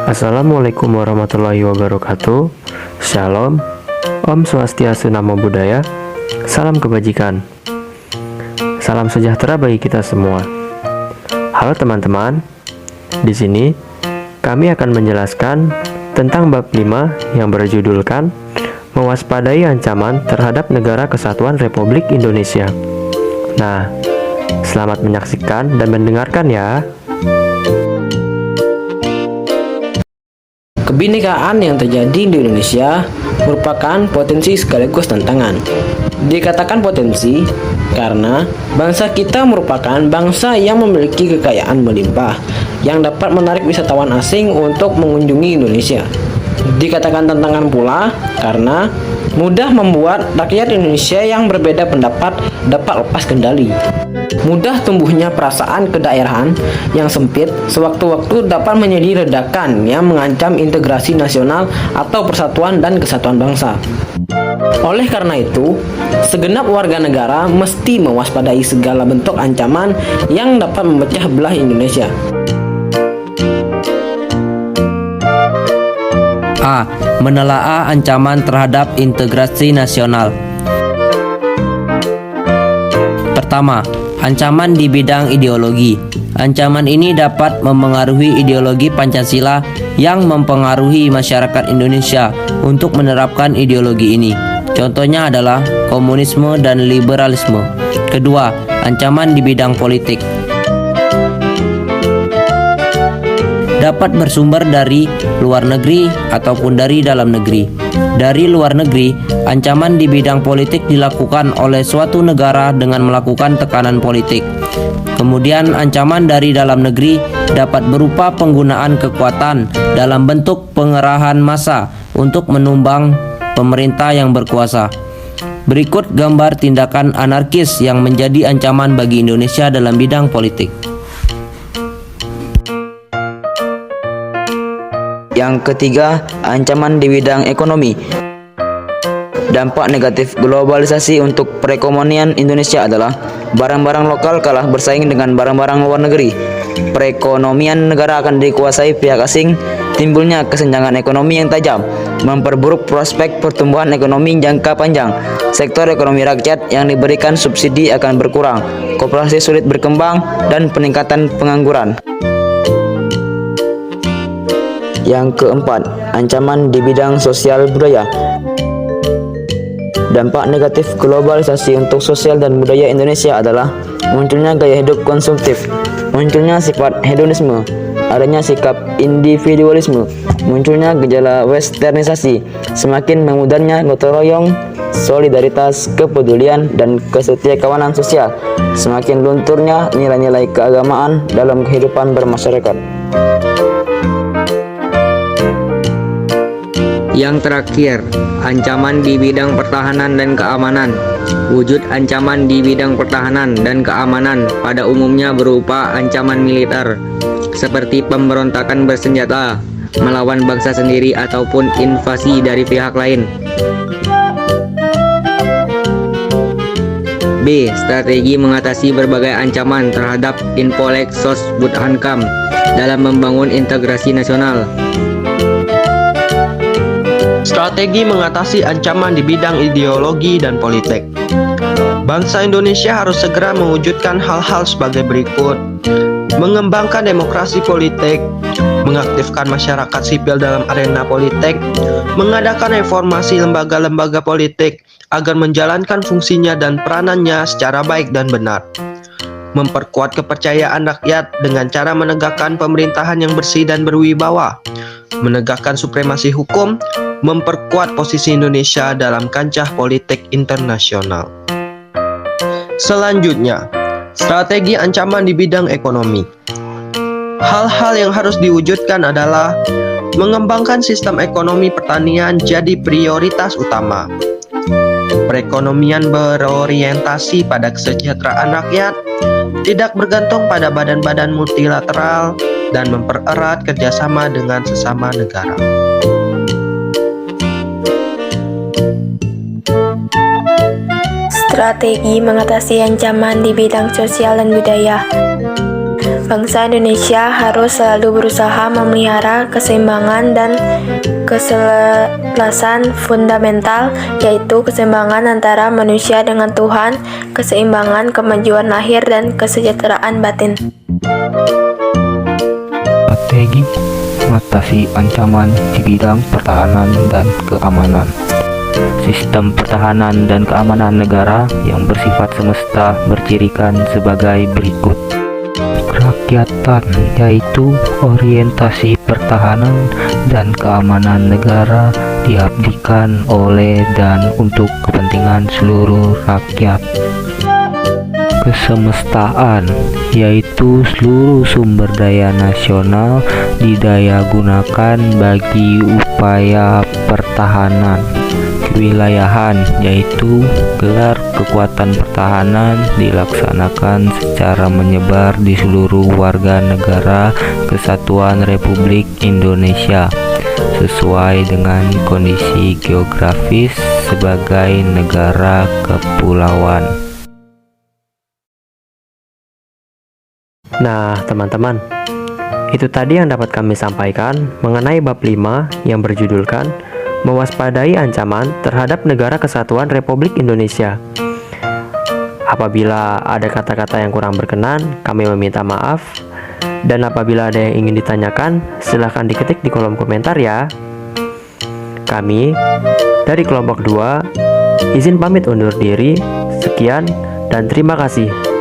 Assalamualaikum warahmatullahi wabarakatuh. Shalom, Om Swastiastu, Namo Buddhaya. Salam kebajikan. Salam sejahtera bagi kita semua. Halo teman-teman. Di sini kami akan menjelaskan tentang bab 5 yang berjudulkan Mewaspadai Ancaman Terhadap Negara Kesatuan Republik Indonesia. Nah, selamat menyaksikan dan mendengarkan ya. Kebinekaan yang terjadi di Indonesia merupakan potensi sekaligus tantangan. Dikatakan potensi karena bangsa kita merupakan bangsa yang memiliki kekayaan melimpah yang dapat menarik wisatawan asing untuk mengunjungi Indonesia. Dikatakan tantangan pula karena mudah membuat rakyat Indonesia yang berbeda pendapat dapat lepas kendali. Mudah tumbuhnya perasaan kedaerahan yang sempit sewaktu-waktu dapat menjadi ledakan yang mengancam integrasi nasional atau persatuan dan kesatuan bangsa. Oleh karena itu, segenap warga negara mesti mewaspadai segala bentuk ancaman yang dapat memecah belah Indonesia. A. Menelaah ancaman terhadap integrasi nasional. Pertama, ancaman di bidang ideologi. Ancaman ini dapat mempengaruhi ideologi Pancasila yang mempengaruhi masyarakat Indonesia untuk menerapkan ideologi ini. Contohnya adalah komunisme dan liberalisme. Kedua, ancaman di bidang politik. Dapat bersumber dari luar negeri ataupun dari dalam negeri. Dari luar negeri, ancaman di bidang politik dilakukan oleh suatu negara dengan melakukan tekanan politik. Kemudian ancaman dari dalam negeri dapat berupa penggunaan kekuatan dalam bentuk pengerahan massa untuk menumbang pemerintah yang berkuasa. Berikut gambar tindakan anarkis yang menjadi ancaman bagi Indonesia dalam bidang politik. Yang ketiga, ancaman di bidang ekonomi. Dampak negatif globalisasi untuk perekonomian Indonesia adalah barang-barang lokal kalah bersaing dengan barang-barang luar negeri. Perekonomian negara akan dikuasai pihak asing, timbulnya kesenjangan ekonomi yang tajam, memperburuk prospek pertumbuhan ekonomi jangka panjang. Sektor ekonomi rakyat yang diberikan subsidi akan berkurang, koperasi sulit berkembang, dan peningkatan pengangguran. Yang keempat, ancaman di bidang sosial budaya. Dampak negatif globalisasi untuk sosial dan budaya Indonesia adalah munculnya gaya hidup konsumtif, munculnya sifat hedonisme, adanya sikap individualisme, munculnya gejala westernisasi, semakin memudahnya gotong royong, solidaritas, kepedulian, dan kesetiakawanan sosial, semakin lunturnya nilai-nilai keagamaan dalam kehidupan bermasyarakat. Yang terakhir, ancaman di bidang pertahanan dan keamanan. Wujud ancaman di bidang pertahanan dan keamanan pada umumnya berupa ancaman militer, seperti pemberontakan bersenjata, melawan bangsa sendiri ataupun invasi dari pihak lain. B. Strategi mengatasi berbagai ancaman terhadap Infolek Sos Budhankam dalam membangun integrasi nasional. Strategi mengatasi ancaman di bidang ideologi dan politik. Bangsa Indonesia harus segera mewujudkan hal-hal sebagai berikut: mengembangkan demokrasi politik, mengaktifkan masyarakat sipil dalam arena politik, mengadakan reformasi lembaga-lembaga politik agar menjalankan fungsinya dan peranannya secara baik dan benar, memperkuat kepercayaan rakyat dengan cara menegakkan pemerintahan yang bersih dan berwibawa, menegakkan supremasi hukum, memperkuat posisi Indonesia dalam kancah politik internasional. Selanjutnya, strategi ancaman di bidang ekonomi. Hal-hal yang harus diwujudkan adalah mengembangkan sistem ekonomi pertanian jadi prioritas utama. Perekonomian berorientasi pada kesejahteraan rakyat, tidak bergantung pada badan-badan multilateral, dan mempererat kerjasama dengan sesama negara. Strategi mengatasi ancaman di bidang sosial dan budaya. bangsa Indonesia harus selalu berusaha memelihara keseimbangan dan keselarasan fundamental, yaitu keseimbangan antara manusia dengan Tuhan, keseimbangan kemajuan lahir, dan kesejahteraan batin. Strategi mengatasi ancaman di bidang pertahanan dan keamanan. Sistem pertahanan dan keamanan negara yang bersifat semesta bercirikan sebagai berikut. Kerakyatan, yaitu orientasi pertahanan dan keamanan negara diabdikan oleh dan untuk kepentingan seluruh rakyat. Kesemestaan, yaitu seluruh sumber daya nasional didayagunakan bagi upaya pertahanan. Kewilayahan, yaitu gelar kekuatan pertahanan dilaksanakan secara menyebar di seluruh warga negara Kesatuan Republik Indonesia sesuai dengan kondisi geografis sebagai negara kepulauan. Nah, teman-teman, itu tadi yang dapat kami sampaikan mengenai bab 5 yang berjudulkan Mewaspadai Ancaman Terhadap Negara Kesatuan Republik Indonesia. Apabila ada kata-kata yang kurang berkenan, kami meminta maaf. Dan apabila ada yang ingin ditanyakan, silahkan diketik di kolom komentar ya. Kami dari kelompok 2 izin pamit undur diri. Sekian dan terima kasih.